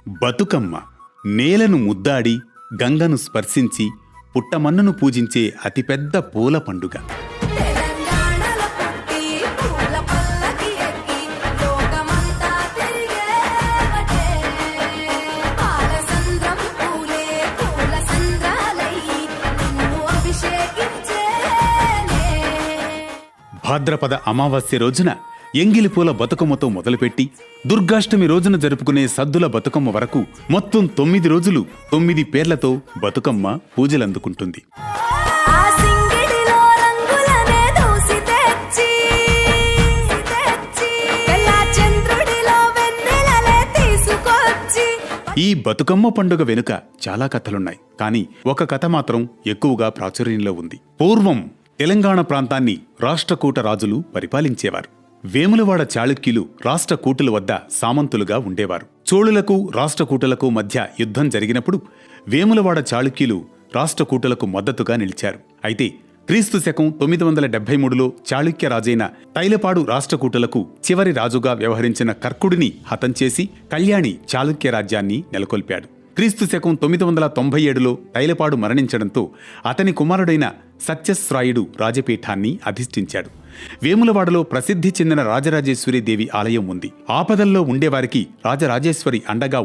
బతుకమ్మ నేలను ముద్దాడి గంగను స్పర్శించి పుట్టమన్నును పూజించే అతిపెద్ద పూల పండుగ. తెలంగాణలో పుట్టి పూల పల్లకి ఎక్కి లోకమంతా తిరిగేవటే. పాలసంద్రం పూలే పూల సంద్రాలయ్యి నిన్ను అభిషేకించేనే. భాద్రపద అమావాస్య రోజున ఎంగిలి పూల బతుకమ్మతో మొదలుపెట్టి దుర్గాష్టమి రోజున జరుపుకునే సద్దుల బతుకమ్మ వరకు మొత్తం 9 రోజులు 9 పేర్లతో బతుకమ్మ పూజలందుకుంటుంది. ఆ సింగిడిలో రంగులనే దూసి తెచ్చి తెల్ల చంద్రుడిలో వెన్నెలలే తీసుకొచ్చి. ఈ బతుకమ్మ పండుగ వెనుక చాలా కథలున్నాయి. కానీ ఒక కథ మాత్రం ఎక్కువగా ప్రాచుర్యంలో ఉంది. పూర్వం తెలంగాణ ప్రాంతాన్ని రాష్ట్రకూట రాజులు పరిపాలించేవారు. వేములవాడ చాళుక్యులు రాష్ట్రకూటుల వద్ద సామంతులుగా ఉండేవారు. చోళులకు రాష్ట్రకూటులకు మధ్య యుద్ధం జరిగినప్పుడు వేములవాడ చాళుక్యులు రాష్ట్రకూటులకు మద్దతుగా నిలిచారు. అయితే క్రీస్తు శకం 973లో చాళుక్య రాజైన తైలపాడు రాష్ట్రకూటులకు చివరి రాజుగా వ్యవహరించిన కర్కుడిని హతం చేసి కళ్యాణి చాళుక్య రాజ్యాన్ని నెలకొల్పాడు. క్రీస్తు శకం 997లో తైలపాడు మరణించడంతో అతని కుమారుడైన సత్యశ్రాయుడు రాజపీఠాన్ని అధిష్ఠించాడు. వేములవాడలో ప్రసిద్ధి చెందిన రాజరాజేశ్వరి దేవి ఆలయం ఉంది. ఆపదల్లో ఉండేవారికి రాజరాజేశ్వరి అండగా